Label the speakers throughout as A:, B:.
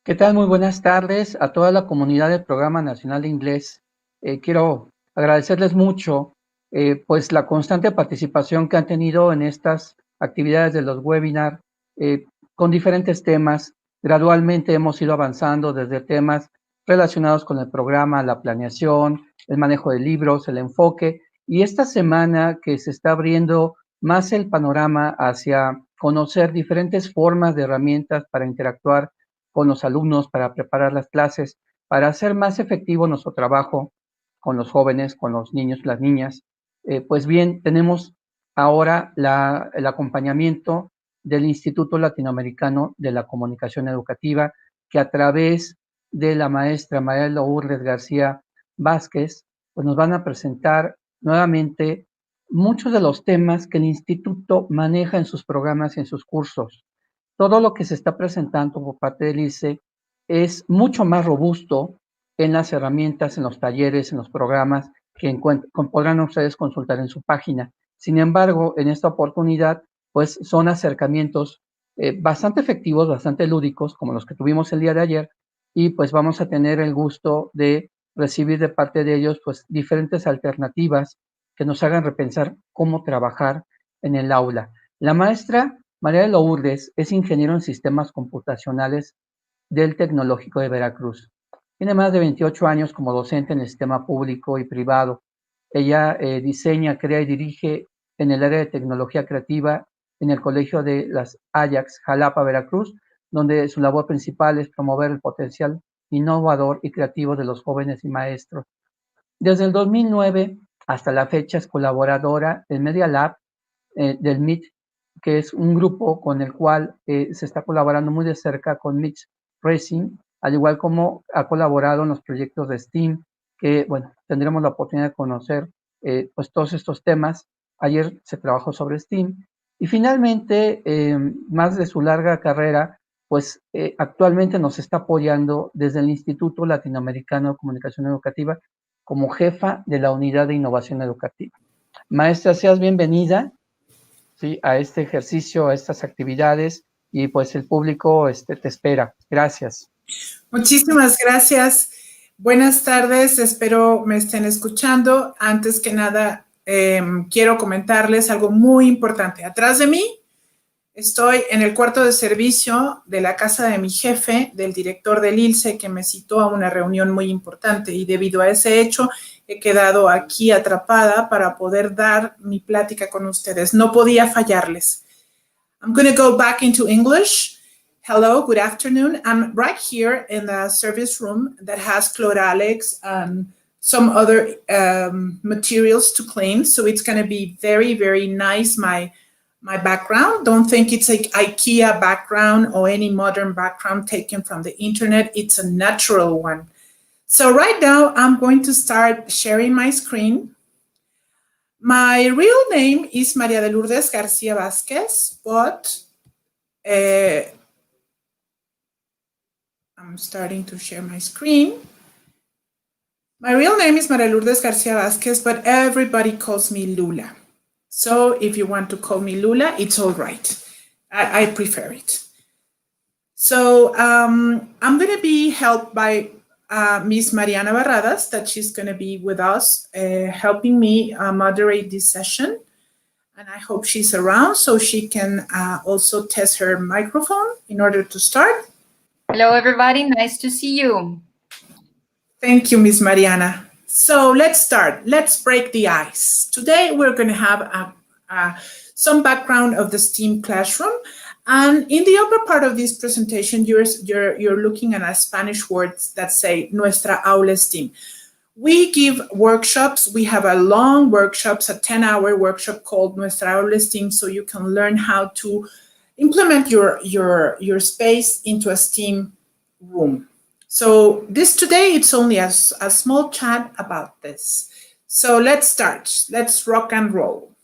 A: ¿Qué tal? Muy buenas tardes a toda la comunidad del Programa Nacional de Inglés. Quiero agradecerles mucho pues la constante participación que han tenido en estas actividades de los webinars con diferentes temas. Gradualmente hemos ido avanzando desde temas relacionados con el programa, la planeación, el manejo de libros, el enfoque. Y esta semana que se está abriendo más el panorama hacia conocer diferentes formas de herramientas para interactuar con los alumnos, para preparar las clases, para hacer más efectivo nuestro trabajo con los jóvenes, con los niños, las niñas. Pues bien, tenemos ahora el acompañamiento del Instituto Latinoamericano de la Comunicación Educativa, que a través de la maestra María Lourdes García Vázquez, pues nos van a presentar nuevamente muchos de los temas que el instituto maneja en sus programas y en sus cursos. Todo lo que se está presentando por parte del ICE es mucho más robusto en las herramientas, en los talleres, en los programas que podrán ustedes consultar en su página. Sin embargo, en esta oportunidad, pues son acercamientos bastante efectivos, bastante lúdicos, como los que tuvimos el día de ayer, y pues vamos a tener el gusto de recibir de parte de ellos pues diferentes alternativas que nos hagan repensar cómo trabajar en el aula. La maestra María de Lourdes es ingeniero en sistemas computacionales del Tecnológico de Veracruz. Tiene más de 28 años como docente en el sistema público y privado. Ella diseña, crea y dirige en el área de tecnología creativa en el Colegio de las Ajax, Jalapa, Veracruz, donde su labor principal es promover el potencial innovador y creativo de los jóvenes y maestros. Desde el 2009 hasta la fecha es colaboradora en Media Lab del MIT, que es un grupo con el cual se está colaborando muy de cerca con Mix Racing, al igual como ha colaborado en los proyectos de STEAM, que bueno, tendremos la oportunidad de conocer pues todos estos temas. Ayer se trabajó sobre STEAM y finalmente, más de su larga carrera, pues actualmente nos está apoyando desde el Instituto Latinoamericano de Comunicación Educativa como jefa de la Unidad de Innovación Educativa. Maestra, seas bienvenida, ¿sí?, a este ejercicio, a estas actividades, y pues el público te espera. Gracias.
B: Muchísimas gracias. Buenas tardes, espero me estén escuchando. Antes que nada, quiero comentarles algo muy importante. Atrás de mí estoy en el cuarto de servicio de la casa de mi jefe, del director del ILSE, que me citó a una reunión muy importante, y debido a ese hecho he quedado aquí atrapada para poder dar mi plática con ustedes. No podía fallarles. I'm going to go back into English. Hello, good afternoon. I'm right here in the service room that has Chloralex and some other materials to clean. So it's going to be very, very nice, my background. Don't think it's like IKEA background or any modern background taken from the internet. It's a natural one. So right now I'm going to start sharing my screen. My real name is María de Lourdes García Vázquez, but I'm starting to share my screen. My real name is María Lourdes García Vázquez, but everybody calls me Lula. So if you want to call me Lula, it's all right. I prefer it. So I'm going to be helped by Miss Mariana Barradas, that she's going to be with us, helping me moderate this session. And I hope she's around so she can also test her microphone in order to start.
C: Hello, everybody. Nice to see you.
B: Thank you, Miss Mariana. So let's start. Let's break the ice. Today, we're going to have some background of the STEAM classroom. And in the upper part of this presentation, you're looking at a Spanish words that say Nuestra Aula STEAM. We give workshops. We have a long workshops, a 10-hour workshop called Nuestra Aula STEAM, so you can learn how to implement your space into a STEAM room. So today, it's only a small chat about this. So let's start. Let's rock and roll.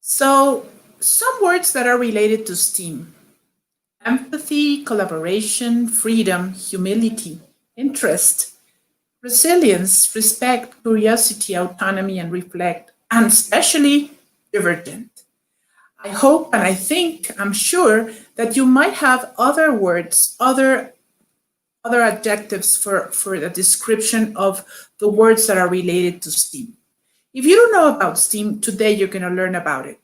B: So some words that are related to STEAM: empathy, collaboration, freedom, humility, interest, resilience, respect, curiosity, autonomy, and reflect, and especially divergent. I hope and I think, I'm sure that you might have other words, other adjectives for the description of the words that are related to STEAM. If you don't know about STEAM, today you're going to learn about it.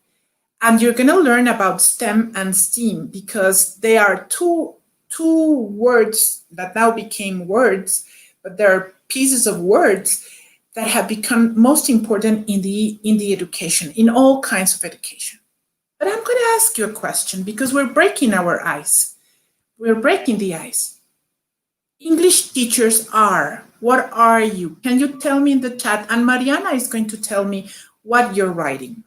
B: And you're going to learn about STEM and STEAM because they are two words that now became words, but they're pieces of words that have become most important in the education, in all kinds of education. But I'm going to ask you a question because we're breaking our ice. We're breaking the ice. English teachers are. What are you? Can you tell me in the chat? And Mariana is going to tell me what you're writing.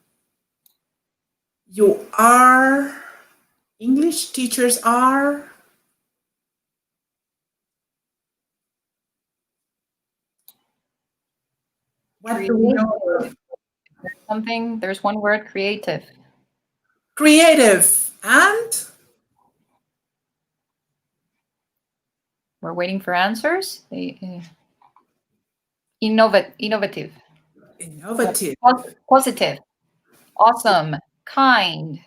B: You are. English teachers are. What do we know?
C: There's one word, creative.
B: Creative. And?
C: We're waiting for answers. Innovative.
B: Innovative.
C: Positive. Awesome. Kind.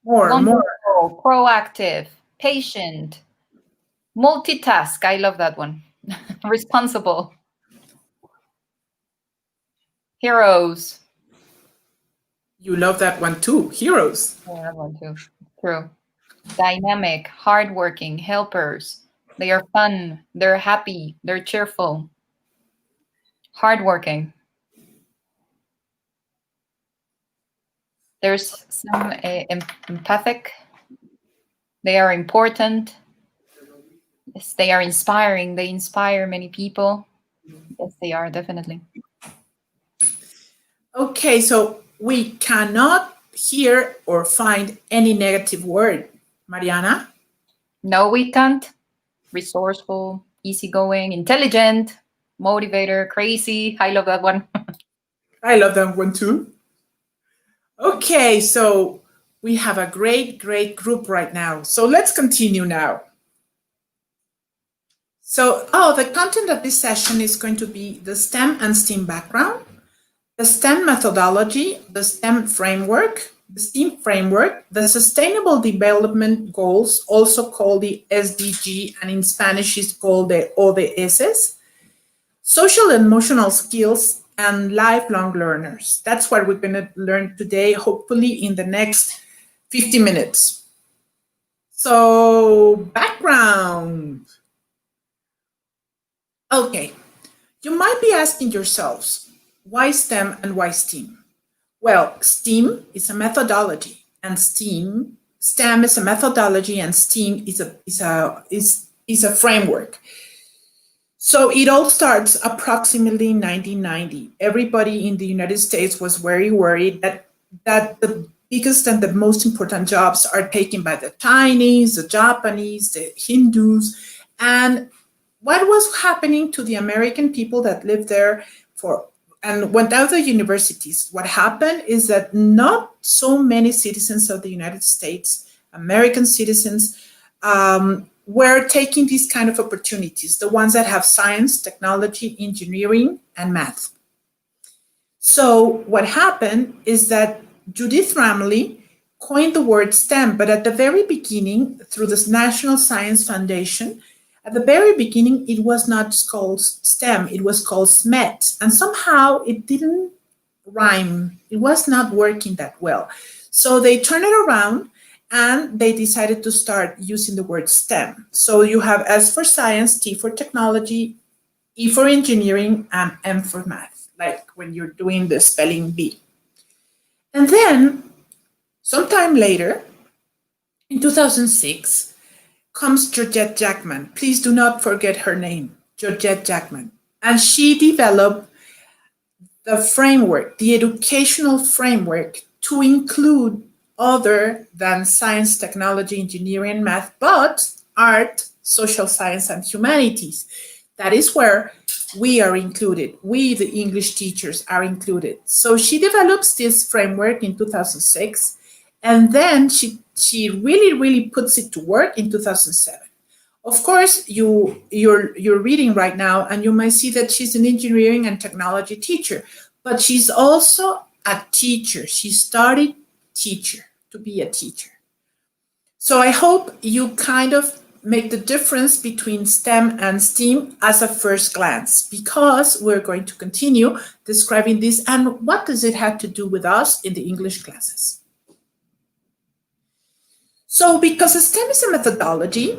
B: More.
C: Proactive. Patient. Multitask. I love that one. Responsible. Heroes.
B: You love that one too. Heroes.
C: Yeah, that one too. True. Dynamic, hardworking, helpers. They are fun. They're happy. They're cheerful. Hardworking. There's some empathic. They are important. Yes, they are inspiring. They inspire many people. Yes, they are, definitely.
B: Okay, so we cannot hear or find any negative word. Mariana?
C: No, we can't. Resourceful, easygoing, intelligent, motivator, crazy. I love that one.
B: I love that one too. Okay, so we have a great group right now. So let's continue now. So, the content of this session is going to be the STEM and STEAM background, the STEM methodology, the STEM framework, the STEAM framework, the Sustainable Development Goals, also called the SDG, and in Spanish is called the ODS, social and emotional skills, and lifelong learners. That's what we're going to learn today, hopefully in the next 50 minutes. So, background. Okay, you might be asking yourselves, why STEM and why STEAM? Well, STEAM is a methodology, and STEM is a methodology, and STEAM is a framework. So it all starts approximately 1990. Everybody in the United States was very worried that the biggest and the most important jobs are taken by the Chinese, the Japanese, the Hindus, and what was happening to the American people that lived there and went out of universities? What happened is that not so many citizens of the United States, American citizens, were taking these kind of opportunities, the ones that have science, technology, engineering, and math. So what happened is that Judith Ramley coined the word STEM, but at the very beginning, through this National Science Foundation, at the very beginning, it was not called STEM, it was called SMET. And somehow it didn't rhyme. It was not working that well. So they turned it around and they decided to start using the word STEM. So you have S for science, T for technology, E for engineering, and M for math, like when you're doing the spelling bee. And then, sometime later, in 2006, comes Georgette Jackman. Please do not forget her name, Georgette Jackman. And she developed the framework, the educational framework, to include other than science, technology, engineering, and math, but art, social science, and humanities. That is where we are included. We, the English teachers, are included. So she develops this framework in 2006, and then she really puts it to work in 2007. Of course, you're reading right now, and you might see that she's an engineering and technology teacher. but she's also a teacher. She studied to be a teacher. So I hope you kind of make the difference between STEM and STEAM as a first glance, because we're going to continue describing this and what does it have to do with us in the English classes. So because STEM is a methodology,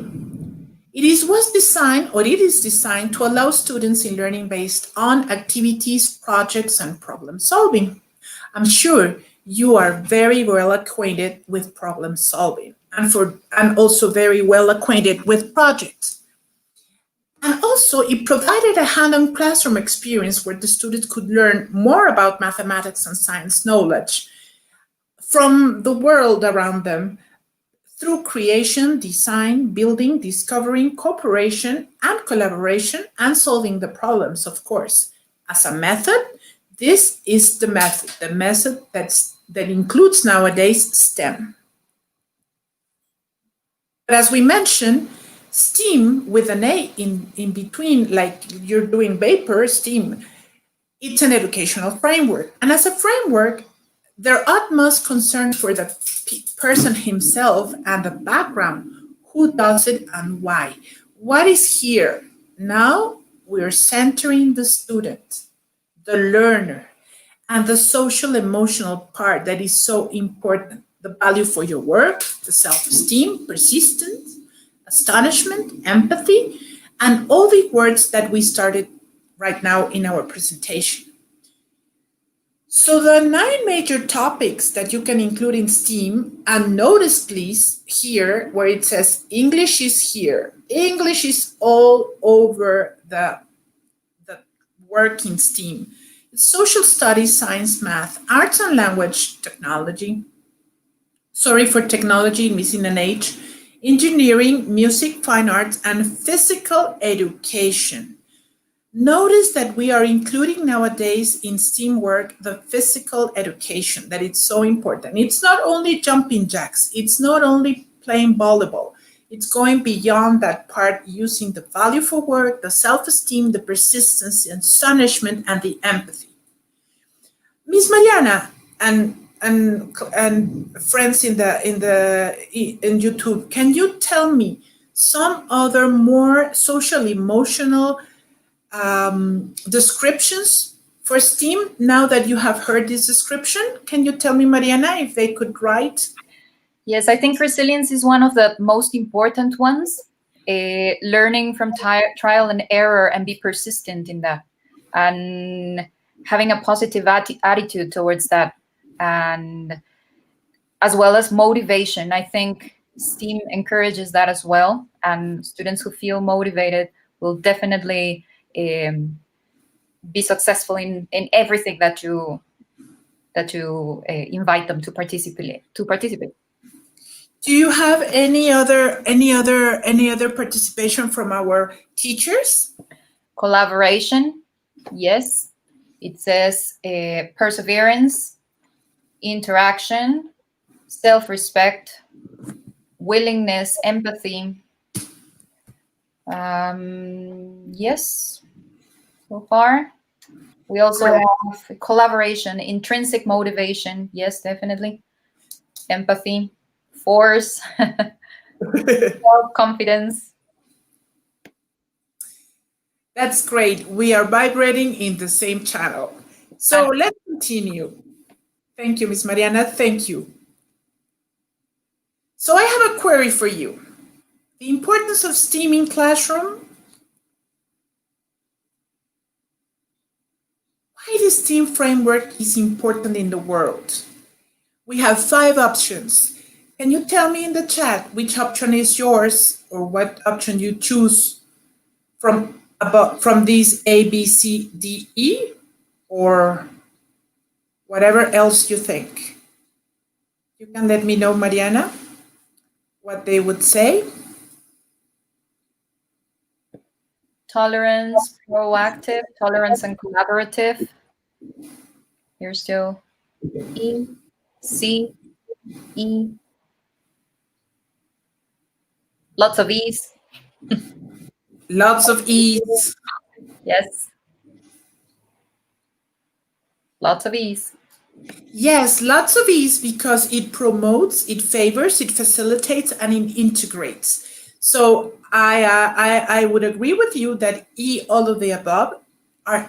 B: it is designed to allow students in learning based on activities, projects, and problem solving. I'm sure you are very well acquainted with problem solving and also very well acquainted with projects. And also, it provided a hand-on classroom experience where the students could learn more about mathematics and science knowledge from the world around them through creation, design, building, discovering, cooperation, and collaboration, and solving the problems, of course. As a method, this is the method that includes nowadays STEM. But as we mentioned, STEAM with an A in between, like you're doing vapor, STEAM, it's an educational framework. And as a framework, their utmost concern for the person himself and the background, who does it and why. What is here? Now we're centering the student, the learner, and the social emotional part that is so important. The value for your work, the self-esteem, persistence, astonishment, empathy, and all the words that we started right now in our presentation. So the 9 major topics that you can include in STEAM, and notice please here where it says English is here. English is all over the work in STEAM. It's social studies, science, math, arts and language, technology. Sorry for technology, missing an H. Engineering, music, fine arts, and physical education. Notice that we are including nowadays in STEAM work the physical education, that it's so important. It's not only jumping jacks, it's not only playing volleyball, it's going beyond that part, using the value for work, the self-esteem, the persistence, the astonishment, and the empathy. Miss Mariana and friends in YouTube, can you tell me some other more social emotional descriptions for STEAM now that you have heard this description? Can you tell me, Mariana, if they could write?
C: Yes, I think resilience is one of the most important ones. Learning from trial and error and be persistent in that, and having a positive attitude towards that, and as well as motivation. I think STEAM encourages that as well, and students who feel motivated will definitely be successful in everything that you invite them to participate.
B: Do you have any other participation from our teachers?
C: Collaboration, yes. It says perseverance, interaction, self-respect, willingness, empathy. Yes, so far. We also have collaboration, intrinsic motivation. Yes, definitely. Empathy, force, self-confidence.
B: That's great. We are vibrating in the same channel. So let's continue. Thank you, Ms. Mariana. Thank you. So I have a query for you. The importance of STEAM in classroom. Why the STEAM framework is important in the world? We have 5 options. Can you tell me in the chat which option is yours, or what option you choose from these A, B, C, D, E, or whatever else you think? You can let me know, Mariana, what they would say.
C: Tolerance, proactive, tolerance and collaborative. Here's still E, C, E. Lots of E's.
B: Lots of E's.
C: Yes. Lots of ease.
B: Yes, lots of ease because it promotes, it favors, it facilitates, and it integrates. So I would agree with you that E, all of the above,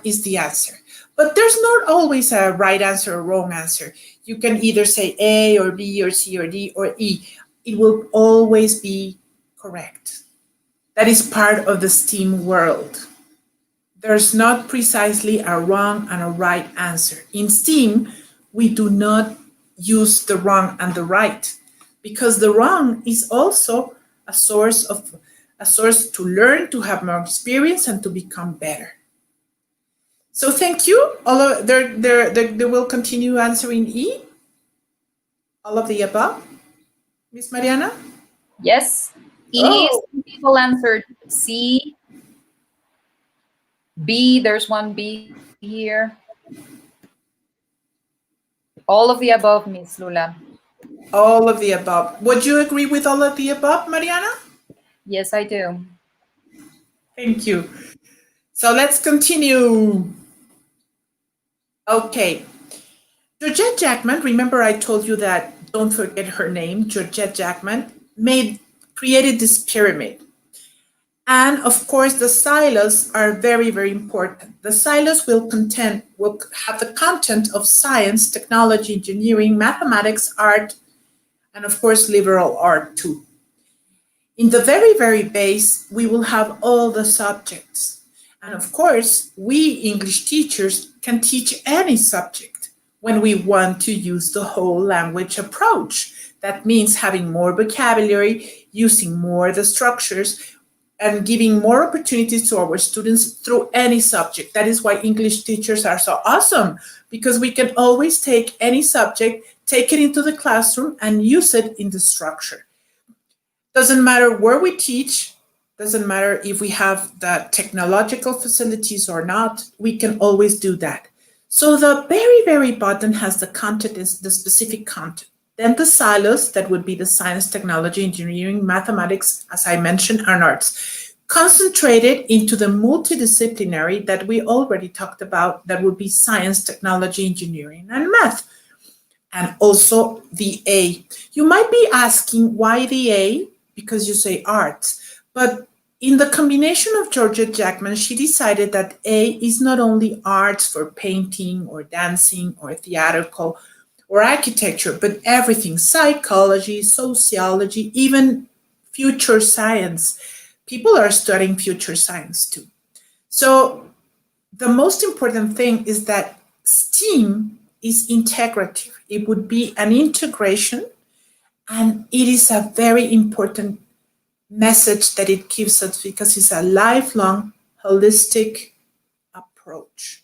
B: is the answer. But there's not always a right answer or wrong answer. You can either say A or B or C or D or E. It will always be correct. That is part of the STEAM world. There's not precisely a wrong and a right answer. In STEAM, we do not use the wrong and the right because the wrong is also a source to learn, to have more experience, and to become better. So thank you. They will continue answering E. All of the above, Miss Mariana.
C: Yes. E. Some people answered C. B. There's one B here. All of the above, Miss Lula.
B: All of the above. Would you agree with all of the above, Mariana?
C: Yes, I do.
B: Thank you. So let's continue. Okay. Georgette Jackman, remember I told you that, don't forget her name, Georgette Jackman, created this pyramid. And of course, the silos are very, very important. The silos will have the content of science, technology, engineering, mathematics, art, and of course, liberal art too. In the very, very base, we will have all the subjects. And of course, we English teachers can teach any subject when we want to use the whole language approach. That means having more vocabulary, using more the structures, and giving more opportunities to our students through any subject. That is why English teachers are so awesome, because we can always take any subject, take it into the classroom, and use it in the structure. Doesn't matter where we teach, doesn't matter if we have the technological facilities or not, we can always do that. So the very, very bottom has the content, is the specific content. Then the silos, that would be the science, technology, engineering, mathematics, as I mentioned, and arts. Concentrated into the multidisciplinary that we already talked about, that would be science, technology, engineering, and math. And also the A. You might be asking why the A, because you say arts, but in the combination of Georgette Jackman, she decided that A is not only arts for painting or dancing or theatrical or architecture, but everything, psychology, sociology, even future science. People are studying future science too. So the most important thing is that STEAM is integrative. It would be an integration, and it is a very important message that it gives us because it's a lifelong, holistic approach.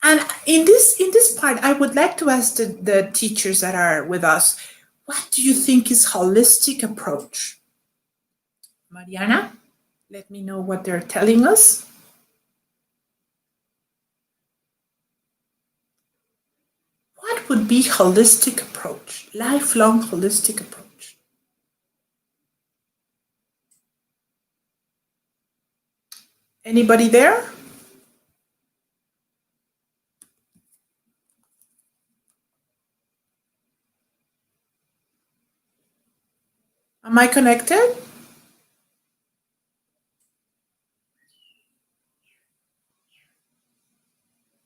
B: And in this part, I would like to ask the teachers that are with us, what do you think is holistic approach? Mariana, let me know what they're telling us. What would be holistic approach, lifelong holistic approach? Anybody there? Am I connected?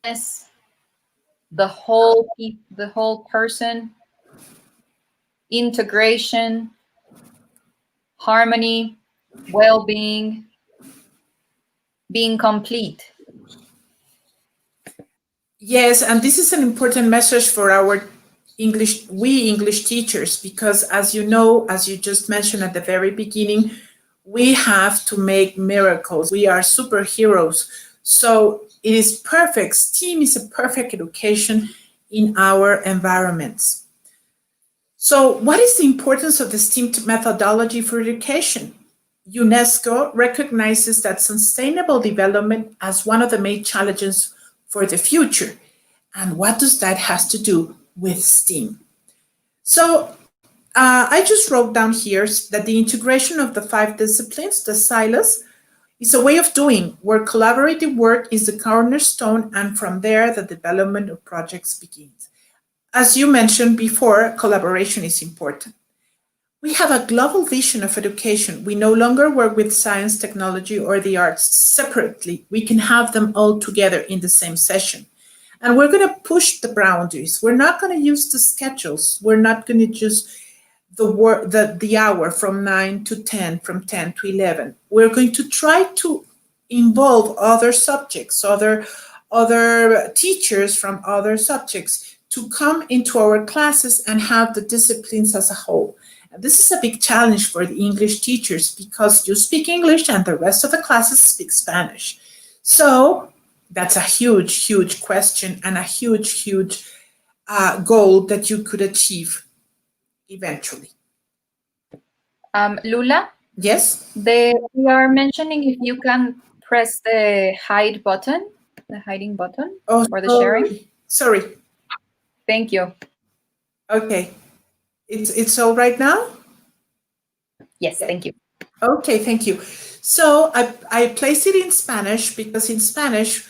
C: Yes. The whole person, integration, harmony, well-being, being complete.
B: Yes, and this is an important message for our English teachers, because as you know, as you just mentioned at the very beginning, we have to make miracles. We are superheroes. So it is perfect. STEAM is a perfect education in our environments. So what is the importance of the STEAM methodology for education? UNESCO recognizes that sustainable development as one of the main challenges for the future. And what does that have to do with STEAM? So I just wrote down here that the integration of the 5 disciplines, the silos, It's a way of doing where collaborative work is the cornerstone, and from there, the development of projects begins. As you mentioned before, collaboration is important. We have a global vision of education. We no longer work with science, technology, or the arts separately. We can have them all together in the same session. And we're going to push the boundaries. We're not going to use the schedules. We're not going to use the hour from 9 to 10, from 10 to 11. We're going to try to involve other subjects, other teachers from other subjects to come into our classes and have the disciplines as a whole. And this is a big challenge for the English teachers because you speak English and the rest of the classes speak Spanish. So that's a huge, huge question and a huge, huge goal that you could achieve eventually.
C: Lula?
B: Yes?
C: We are mentioning if you can press the hide button, the hiding button for the sharing.
B: Sorry.
C: Thank you.
B: Okay. It's all right now?
C: Yes, thank you.
B: Okay, thank you. So I placed it in Spanish because in Spanish,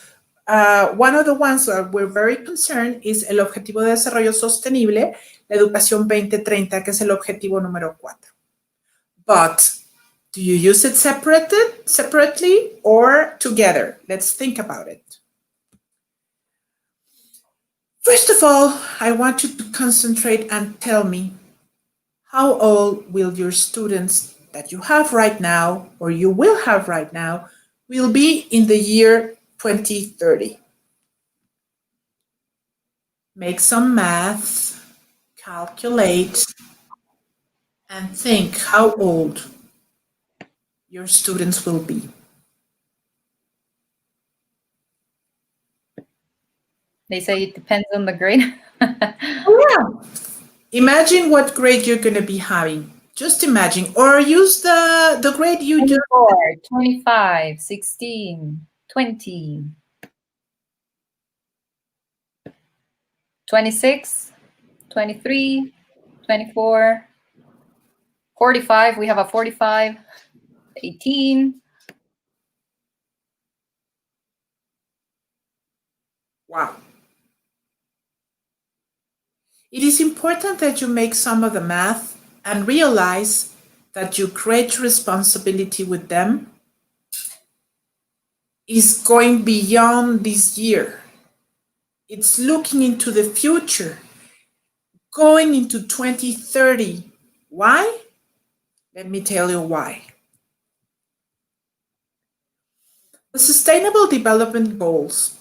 B: one of the ones that we're very concerned is el Objetivo de Desarrollo Sostenible, la Educación 2030, que es el objetivo número 4. But do you use it separately or together? Let's think about it. First of all, I want you to concentrate and tell me, how old will your students that you have right now or you will have right now will be in the year 2030? Make some math, calculate, and think how old your students will be.
C: They say it depends on the grade.
B: Oh, yeah. Imagine what grade you're going to be having. Just imagine, or use the grade you
C: 24, 25, 16, 20, 26, 23, 24, 45. We have a 45, 18.
B: Wow. It is important that you make some of the math and realize that your great responsibility with them is going beyond this year. It's looking into the future, going into 2030. Why? Let me tell you why. The Sustainable Development Goals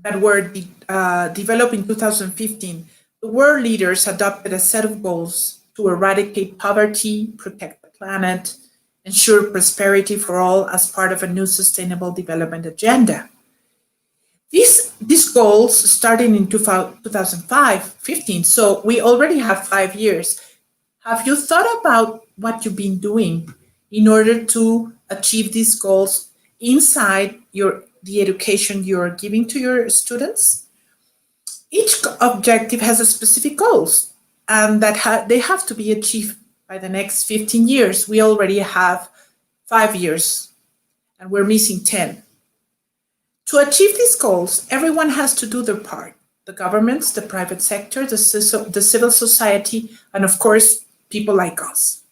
B: that were developed in 2015, the world leaders adopted a set of goals to eradicate poverty, protect the planet, ensure prosperity for all as part of a new sustainable development agenda. These goals started in 2015, so we already have 5 years. Have you thought about what you've been doing in order to achieve these goals inside the education you're giving to your students? Each objective has a specific goals, and that they have to be achieved by the next 15 years. We already have 5 years, and we're missing 10. To achieve these goals, everyone has to do their part. The governments, the private sector, the civil society, and of course, people like us.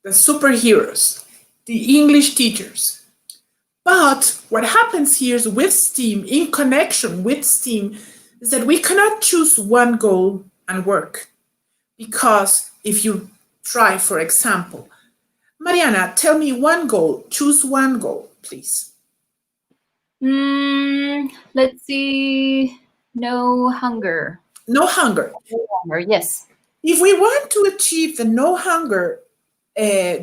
B: The superheroes, the English teachers. But what happens here is with STEAM, in connection with STEAM, is that we cannot choose one goal and work. Because if you try, for example, Mariana, tell me one goal. Choose one goal, please.
C: Let's see. No hunger.
B: No hunger.
C: No hunger, yes.
B: If we want to achieve the no hunger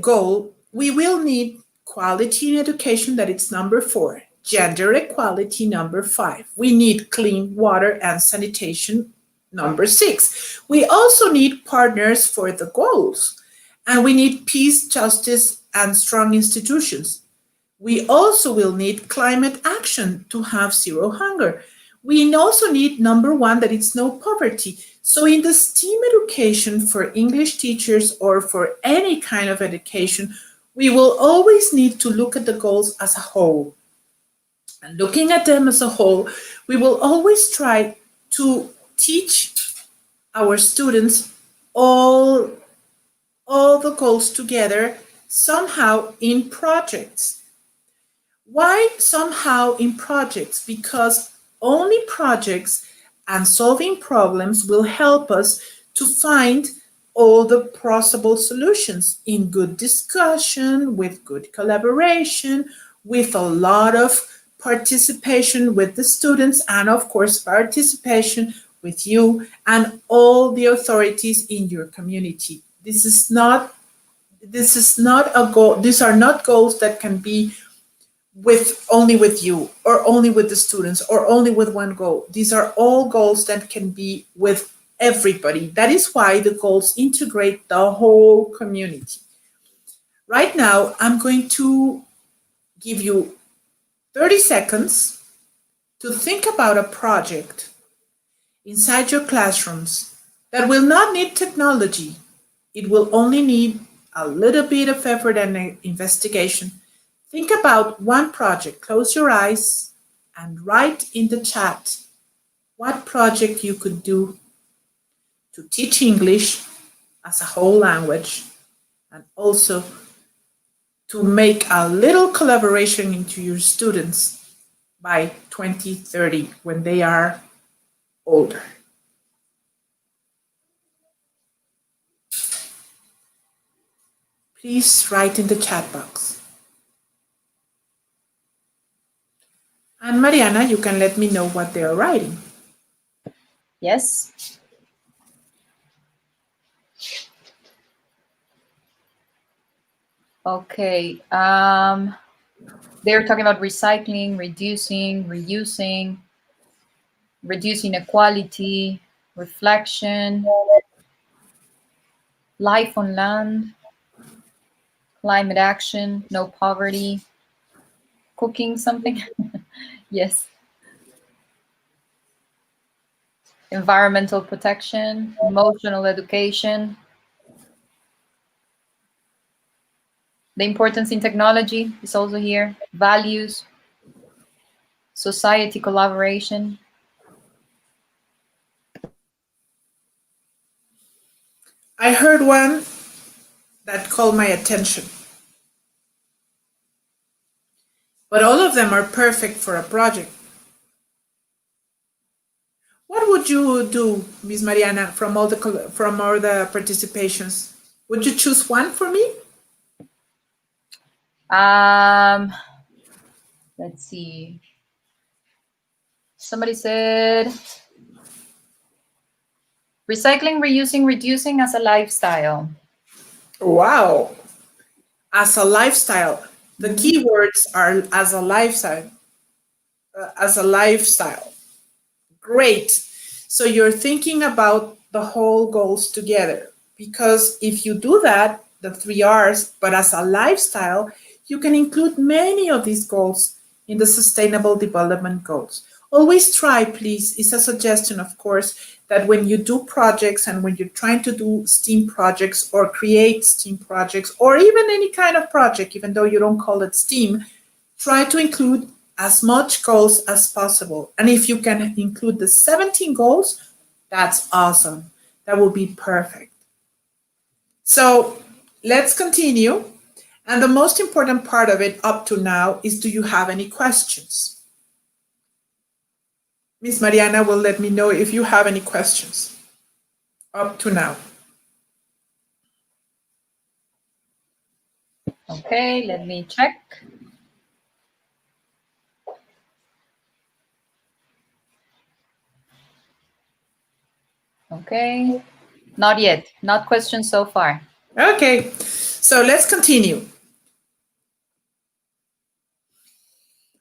B: goal, we will need quality in education, that it's number 4. Gender equality, number 5. We need clean water and sanitation, number 6. We also need partners for the goals. And we need peace, justice, and strong institutions. We also will need climate action to have zero hunger. We also need number 1, that it's no poverty. So in the STEAM education for English teachers or for any kind of education, we will always need to look at the goals as a whole. And looking at them as a whole, we will always try to teach our students all the goals together somehow in projects. Why somehow in projects? Because only projects and solving problems will help us to find all the possible solutions in good discussion, with good collaboration, with a lot of participation with the students, and of course participation with you and all the authorities in your community. This is not a goal. These are not goals that can be only with you or only with the students or only with one goal. These are all goals that can be with everybody. That is why the goals integrate the whole community. Right now, I'm going to give you 30 seconds to think about a project inside your classrooms that will not need technology. It will only need a little bit of effort and investigation. Think about one project. Close your eyes and write in the chat what project you could do to teach English as a whole language and also to make a little collaboration into your students by 2030 when they are older. Please write in the chat box. And Mariana, you can let me know what they are writing.
C: Yes. Okay. They're talking about recycling, reducing, reusing, reducing inequality, reflection, life on land, climate action, no poverty, cooking something. Yes. Environmental protection, emotional education, the importance in technology is also here, values, society collaboration.
B: I heard one that called my attention. But all of them are perfect for a project. What would you do, Ms. Mariana, from all the participations? Would you choose one for me?
C: Let's see. Somebody said recycling, reusing, reducing as a lifestyle.
B: Wow. As a lifestyle. The keywords are as a lifestyle. Great. So you're thinking about the whole goals together, because if you do that, the 3 R's, but as a lifestyle, you can include many of these goals in the Sustainable Development Goals. Always try, please, it's a suggestion, of course, that when you do projects and when you're trying to do STEAM projects or create STEAM projects or even any kind of project, even though you don't call it STEAM, try to include as much goals as possible. And if you can include the 17 goals, that's awesome. That will be perfect. So let's continue. And the most important part of it up to now is, do you have any questions? Miss Mariana will let me know if you have any questions up to now.
C: Okay, let me check. Okay, not yet, not questions so far.
B: Okay, so let's continue.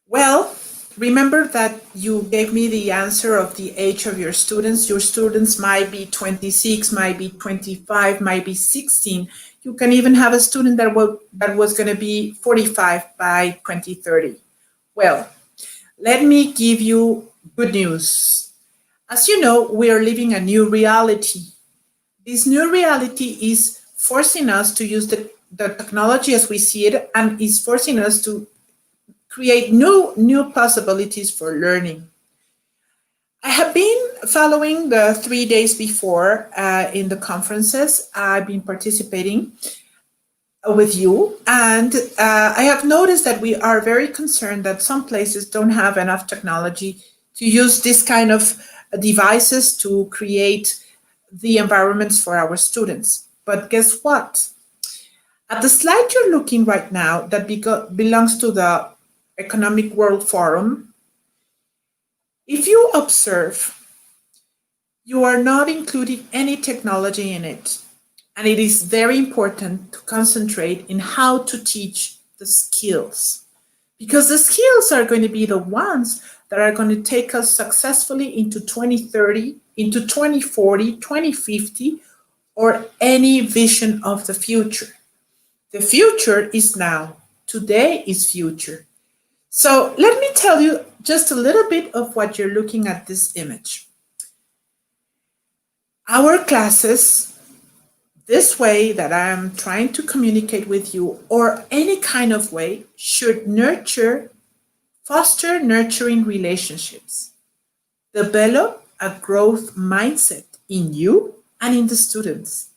B: Well, remember that you gave me the answer of the age of your students. Your students might be 26, might be 25, might be 16. You can even have a student that was going to be 45 by 2030. Well, let me give you good news. As you know, we are living a new reality. This new reality is forcing us to use the technology as we see it and is forcing us to create new possibilities for learning. I have been following the 3 days before in the conferences. I've been participating with you, and I have noticed that we are very concerned that some places don't have enough technology to use this kind of devices to create the environments for our students. But guess what? At the slide you're looking right now that belongs to the Economic World Forum, if you observe, you are not including any technology in it. And it is very important to concentrate in how to teach the skills, because the skills are going to be the ones that are going to take us successfully into 2030, into 2040, 2050, or any vision of the future. The future is now. Today is future. So let me tell you just a little bit of what you're looking at this image. Our classes, this way that I'm trying to communicate with you, or any kind of way, should foster nurturing relationships, develop a growth mindset in you and in the students,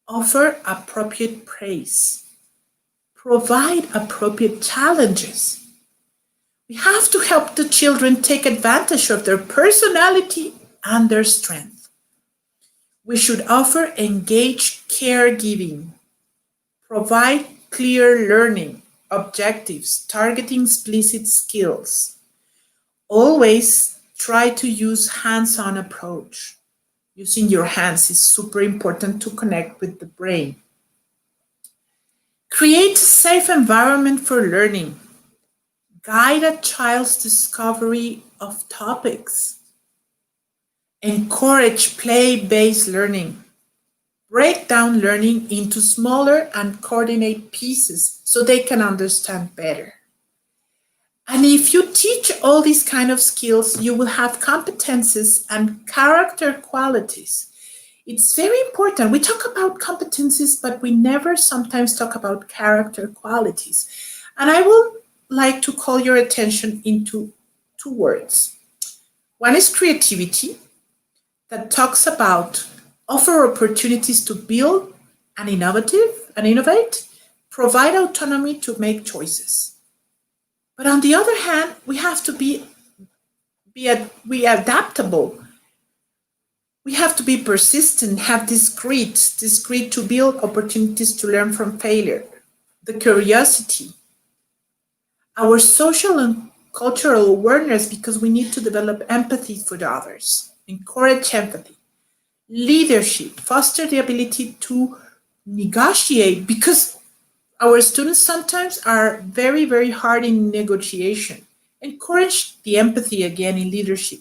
B: offer appropriate praise, provide appropriate challenges. We have to help the children take advantage of their personality and their strength. We should offer engaged caregiving, provide clear learning objectives, targeting explicit skills. Always try to use hands-on approach. Using your hands is super important to connect with the brain. Create a safe environment for learning. Guide a child's discovery of topics. Encourage play-based learning. Break down learning into smaller and coordinate pieces so they can understand better. And if you teach all these kind of skills, you will have competences and character qualities. It's very important. We talk about competencies, but we never sometimes talk about character qualities. And I would like to call your attention into two words. One is creativity, that talks about offer opportunities to build and innovate, provide autonomy to make choices. But on the other hand, we have to be adaptable. We have to be persistent, have discreet to build opportunities to learn from failure, the curiosity, our social and cultural awareness, because we need to develop empathy for the others, encourage empathy, leadership, foster the ability to negotiate, because our students sometimes are very, very hard in negotiation. Encourage the empathy again in leadership.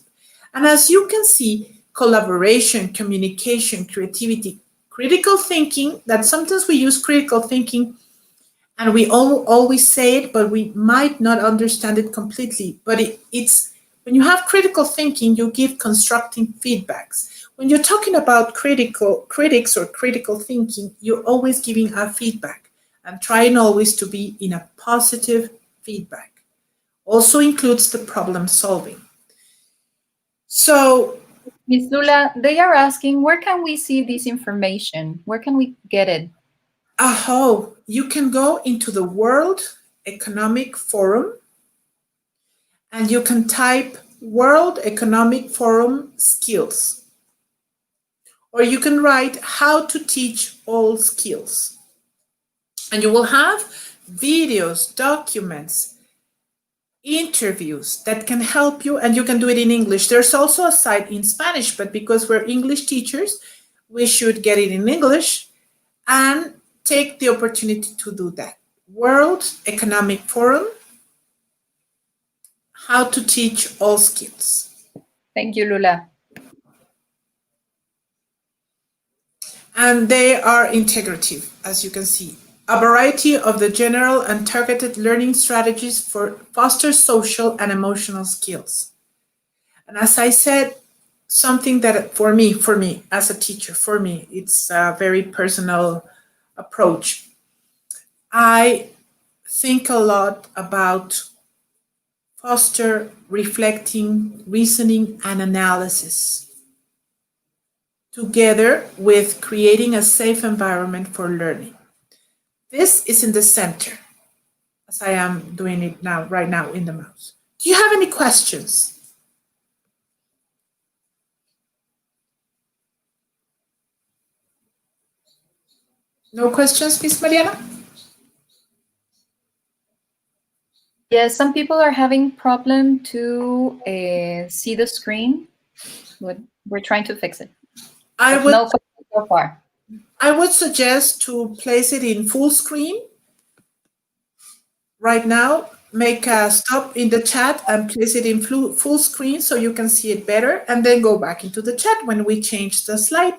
B: And as you can see, collaboration, communication, creativity, critical thinking, that sometimes we use critical thinking and we always say it, but we might not understand it completely. But it's when you have critical thinking, you give constructive feedbacks. When you're talking about critics or critical thinking, you're always giving a feedback and trying always to be in a positive feedback. Also includes the problem solving. So,
C: Ms. Lula, they are asking, where can we see this information? Where can we get it?
B: You can go into the World Economic Forum and you can type World Economic Forum skills. Or you can write how to teach all skills. And you will have videos, documents, interviews that can help you, and you can do it in English. There's also a site in Spanish, but because we're English teachers, we should get it in English and take the opportunity to do that. World Economic Forum, how to teach all skills.
C: Thank you, Lula.
B: And they are integrative, as you can see. A variety of the general and targeted learning strategies for foster social and emotional skills. And as I said, something that for me as a teacher, it's a very personal approach. I think a lot about foster reflecting, reasoning, and analysis, together with creating a safe environment for learning. This is in the center, as I am doing it now, right now in the mouse. Do you have any questions? No questions, Miss Mariana?
C: Yes, some people are having problem to see the screen. We're trying to fix it. No questions so far.
B: I would suggest to place it in full screen right now. Make a stop in the chat and place it in full screen so you can see it better, and then go back into the chat when we change the slide.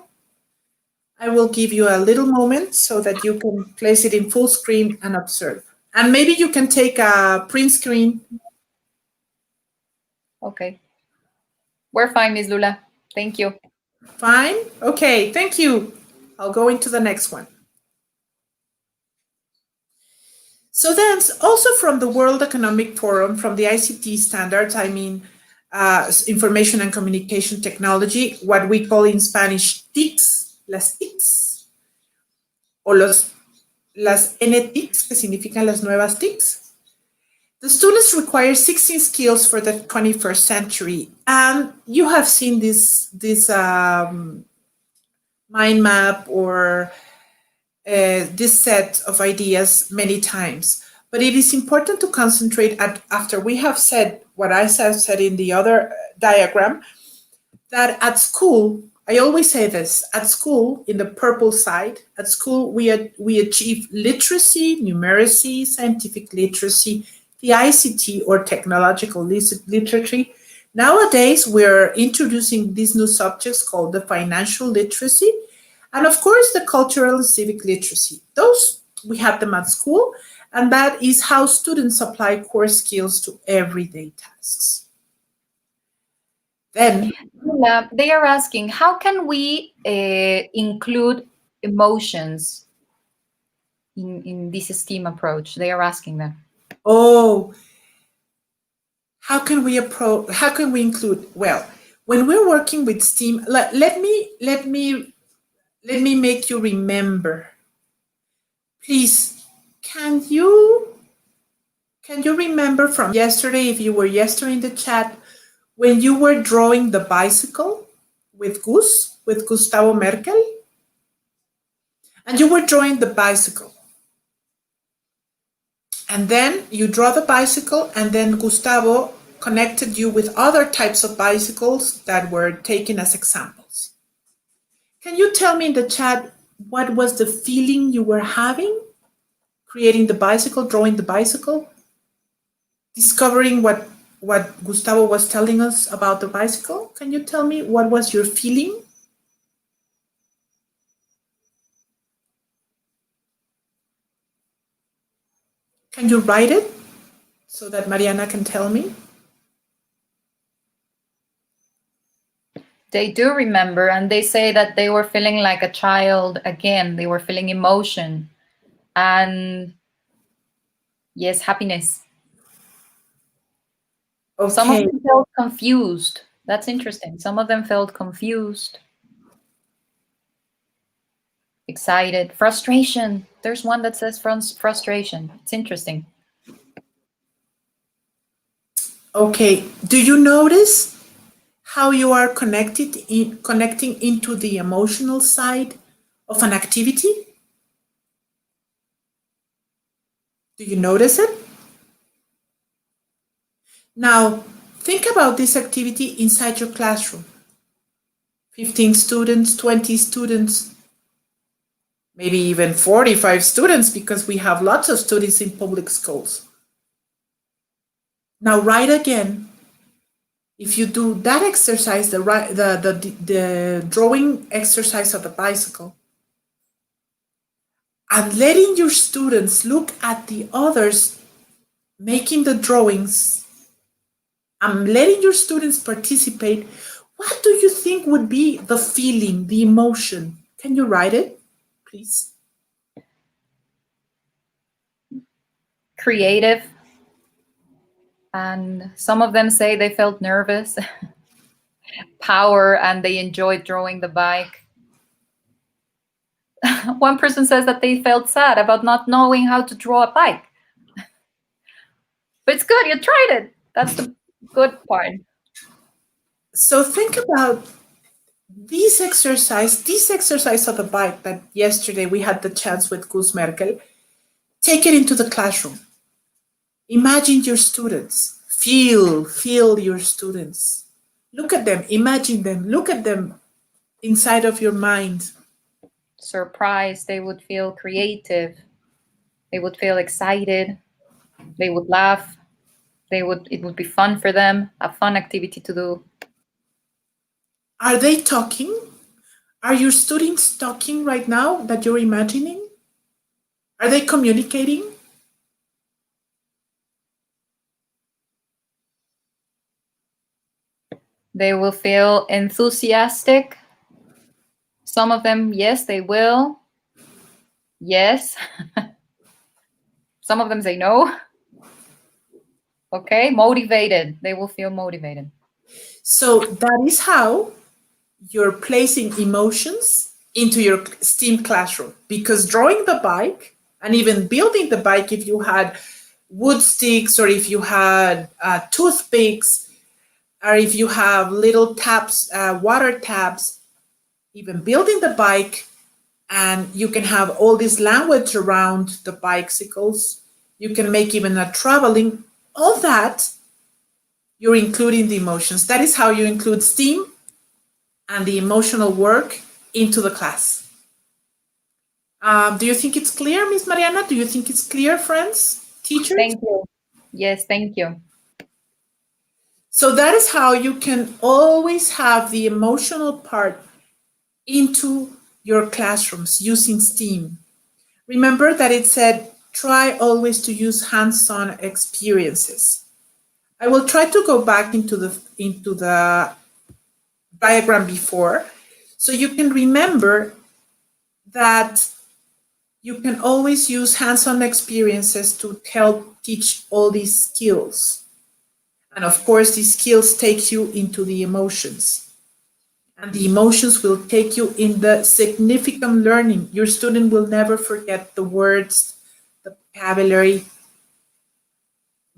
B: I will give you a little moment so that you can place it in full screen and observe. And maybe you can take a print screen.
C: Okay. We're fine, Ms. Lula. Thank you.
B: Fine? Okay, thank you. I'll go into the next one. So then, also from the World Economic Forum, from the ICT standards, I mean, information and communication technology, what we call in Spanish TICs, las TICs, o las NTICs, que significan las nuevas TICs. The students require 16 skills for the 21st century. And you have seen this mind map or this set of ideas many times. But it is important to concentrate after we have said what I said in the other diagram, that at school, I always say this, at school, in the purple side, at school, we achieve literacy, numeracy, scientific literacy, the ICT or technological literacy. Nowadays, we're introducing these new subjects called the financial literacy, and of course, the cultural and civic literacy. Those, we have them at school, and that is how students apply core skills to everyday tasks. Then
C: they are asking, how can we include emotions in this STEAM approach? They are asking that.
B: Oh, how can we include? Well, when we're working with STEAM, let me make you remember. Please, can you remember from yesterday, if you were yesterday in the chat, when you were drawing the bicycle with Gustavo Merkel? And you were drawing the bicycle. And then you draw the bicycle, and then Gustavo connected you with other types of bicycles that were taken as examples. Can you tell me in the chat what was the feeling you were having creating the bicycle, drawing the bicycle, discovering what Gustavo was telling us about the bicycle? Can you tell me what was your feeling? Can you write it so that Mariana can tell me?
C: They do remember, and they say that they were feeling like a child again. They were feeling emotion and, yes, happiness.
B: Okay.
C: Some of them felt confused. That's interesting. Some of them felt confused, excited, frustration. There's one that says frustration. It's interesting.
B: Okay. Do you notice how you are connecting into the emotional side of an activity? Do you notice it? Now, think about this activity inside your classroom. 15 students, 20 students, maybe even 45 students, because we have lots of students in public schools. Now write again. If you do that exercise, the drawing exercise of the bicycle, and letting your students look at the others making the drawings, and letting your students participate, what do you think would be the feeling, the emotion? Can you write it, please?
C: creative. And some of them say they felt nervous, power, and they enjoyed drawing the bike. One person says that they felt sad about not knowing how to draw a bike. But it's good, you tried it. That's the good part.
B: So think about this exercise of the bike that yesterday we had the chance with Gus Merkel. Take it into the classroom. Imagine your students. Feel your students. Look at them, imagine them, look at them inside of your mind.
C: Surprised, they would feel creative. They would feel excited. They would laugh. It would be fun for them, a fun activity to do.
B: Are they talking? Are your students talking right now that you're imagining? Are they communicating?
C: They will feel enthusiastic. Some of them, yes, they will. Yes. Some of them say no. Okay, motivated. They will feel motivated.
B: So that is how you're placing emotions into your STEAM classroom, because drawing the bike and even building the bike, if you had wood sticks or if you had toothpicks or if you have little taps, water taps, even building the bike, and you can have all this language around the bicycles. You can make even a traveling, all that, you're including the emotions. That is how you include STEAM and the emotional work into the class. Do you think it's clear, Miss Mariana? Do you think it's clear, friends, teachers?
C: Thank you. Yes, thank you.
B: So that is how you can always have the emotional part into your classrooms using STEAM. Remember that it said, try always to use hands-on experiences. I will try to go back into the diagram before, so you can remember that you can always use hands-on experiences to help teach all these skills. And of course, these skills take you into the emotions. And the emotions will take you in the significant learning. Your student will never forget the words, the vocabulary,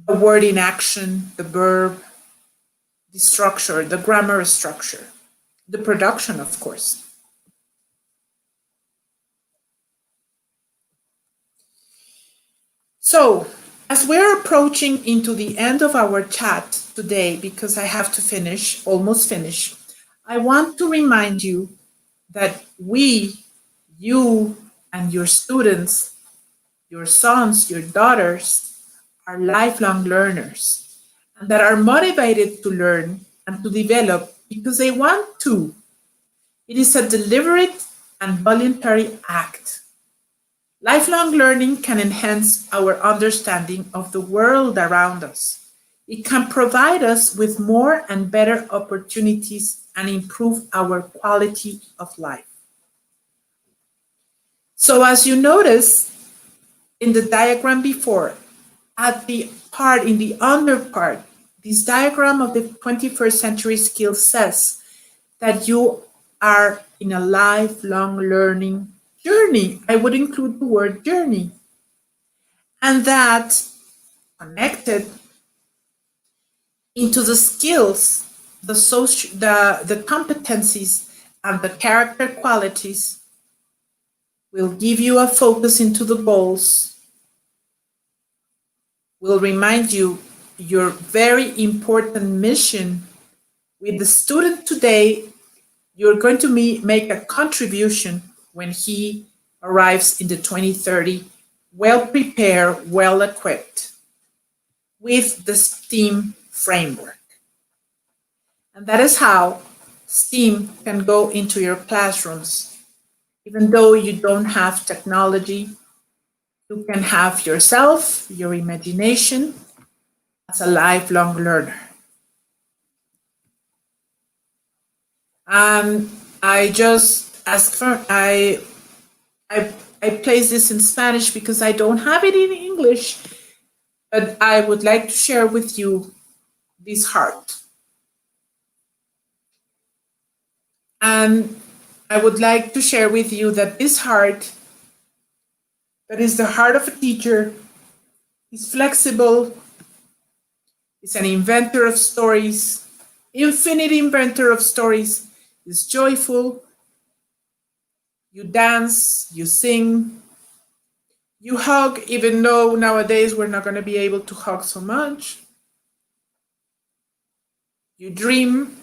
B: the word in action, the verb, the structure, the grammar structure, the production, of course. So, as we're approaching into the end of our chat today, because I have to finish, almost finish, I want to remind you that you and your students, your sons, your daughters, are lifelong learners and that are motivated to learn and to develop because they want to. It is a deliberate and voluntary act. Lifelong learning can enhance our understanding of the world around us. It can provide us with more and better opportunities and improve our quality of life. So as you notice in the diagram before, at the part, in the under part, this diagram of the 21st century skills says that you are in a lifelong learning journey. I would include the word journey. And that connected into the skills, the competencies, and the character qualities will give you a focus into the goals, will remind you your very important mission. With the student today, you're going to make a contribution when he arrives in the 2030, well prepared, well equipped with the STEAM framework. And that is how STEAM can go into your classrooms. Even though you don't have technology, you can have yourself, your imagination, as a lifelong learner. I just ask for, I place this in Spanish because I don't have it in English. But I would like to share with you this heart. And I would like to share with you that this heart, that is the heart of a teacher, is flexible, is an inventor of stories, infinite inventor of stories, is joyful. You dance, you sing, you hug, even though nowadays we're not going to be able to hug so much. You dream,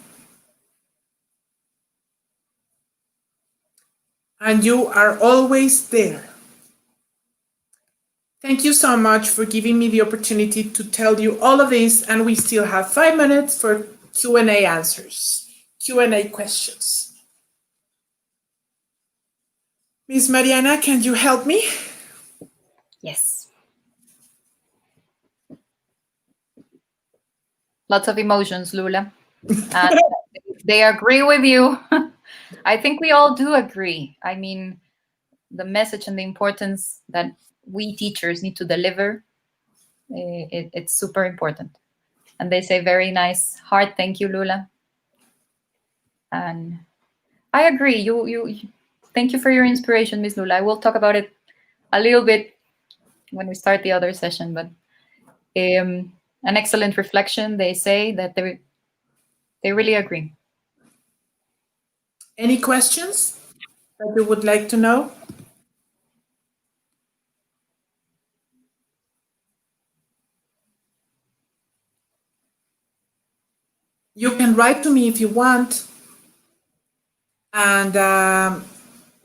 B: and you are always there. Thank you so much for giving me the opportunity to tell you all of this, and we still have 5 minutes for Q&A answers, Q&A questions. Miss Mariana, can you help me?
C: Yes. Lots of emotions, Lula. And they agree with you. I think we all do agree. I mean, the message and the importance that we teachers need to deliver, it's super important. And they say very nice heart. Thank you, Lula. And I agree. You thank you for your inspiration, Miss Lula. I will talk about it a little bit when we start the other session, but an excellent reflection. They say that they really agree.
B: Any questions that you would like to know? You can write to me if you want. And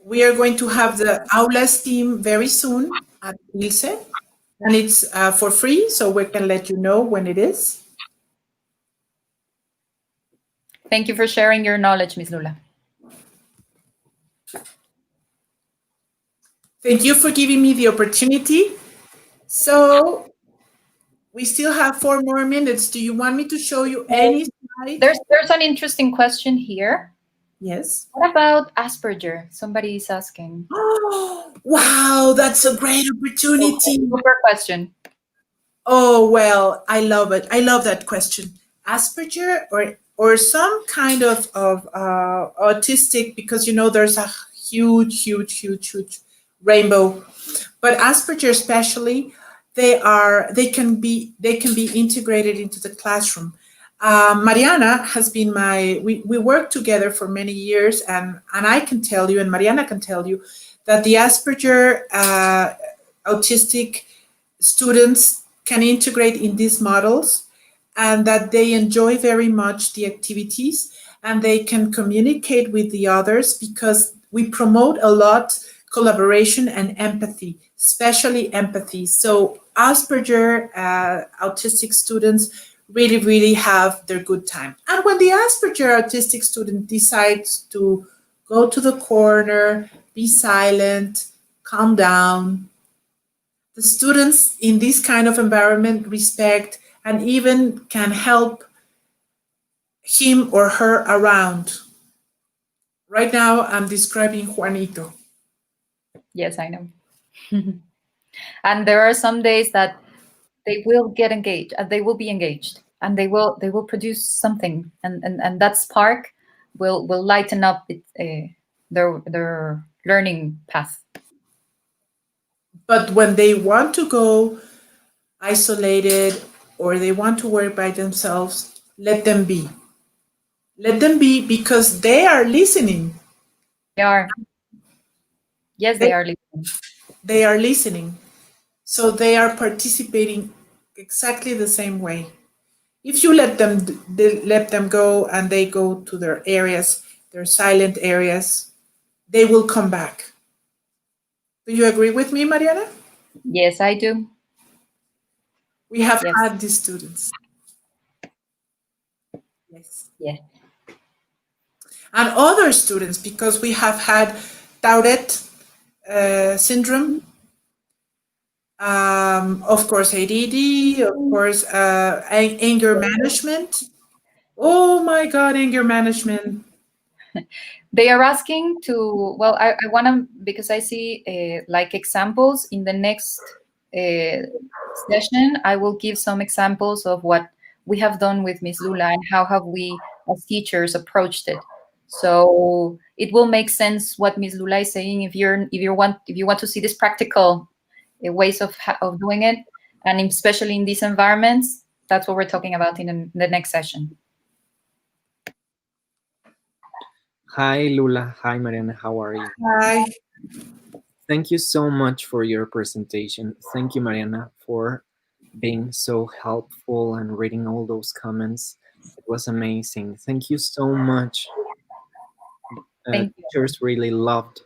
B: we are going to have the Aulas team very soon at Ilse. And it's for free, so we can let you know when it is.
C: Thank you for sharing your knowledge, Ms. Lula.
B: Thank you for giving me the opportunity. So we still have 4 more minutes. Do you want me to show you any slide?
C: There's an interesting question here.
B: Yes.
C: What about Asperger? Somebody is asking.
B: Oh, wow, that's a great opportunity.
C: Super question.
B: Oh, well, I love it. I love that question. Asperger or some kind of autistic, because you know there's a huge rainbow. But Asperger especially, they can be integrated into the classroom. Mariana has been we worked together for many years, and I can tell you, and Mariana can tell you, that the Asperger autistic students can integrate in these models, and that they enjoy very much the activities, and they can communicate with the others because we promote a lot collaboration and empathy, especially empathy. So Asperger autistic students really have their good time. And when the Asperger autistic student decides to go to the corner, be silent, calm down, the students in this kind of environment respect and even can help him or her around. Right now, I'm describing Juanito.
C: Yes, I know. And there are some days that they will get engaged, they will be engaged, and they will produce something, and that spark will lighten up their learning path.
B: But when they want to go isolated or they want to work by themselves, let them be. Let them be, because they are listening.
C: They are. Yes, they are listening.
B: They are listening. So they are participating exactly the same way. If you let them go and they go to their areas, their silent areas, they will come back. Do you agree with me, Mariana?
C: Yes, I do.
B: We have had these students. Yes.
C: Yeah.
B: And other students, because we have had Tourette syndrome, of course ADD, of course anger management. Oh my God, anger management.
C: They are asking to, well, I want to, because I see like examples in the next session, I will give some examples of what we have done with Ms. Lula and how have we as teachers approached it. So it will make sense what Ms. Lula is saying if you want to see this practical ways of doing it, and especially in these environments. That's what we're talking about in the next session.
D: Hi, Lula. Hi, Mariana. How are you?
B: Hi.
D: Thank you so much for your presentation. Thank you, Mariana, for being so helpful and reading all those comments. It was amazing. Thank you so much. Teachers really loved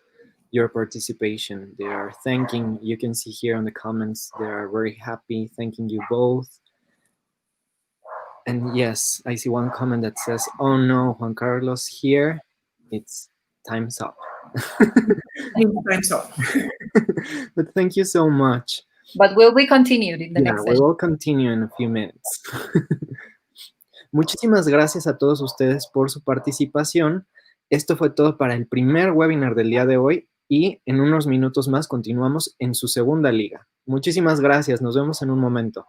D: your participation. They are thanking, you can see here on the comments, they are very happy, thanking you both. And yes, I see one comment that says, oh no, Juan Carlos, here, it's time's up.
B: Time's up.
D: But thank you so much.
C: But will we continue in the next session?
D: We will continue in a few minutes. Muchísimas gracias a todos ustedes por su participación. Esto fue todo para el primer webinar del día de hoy y en unos minutos más continuamos en su segunda liga. Muchísimas gracias. Nos vemos en un momento.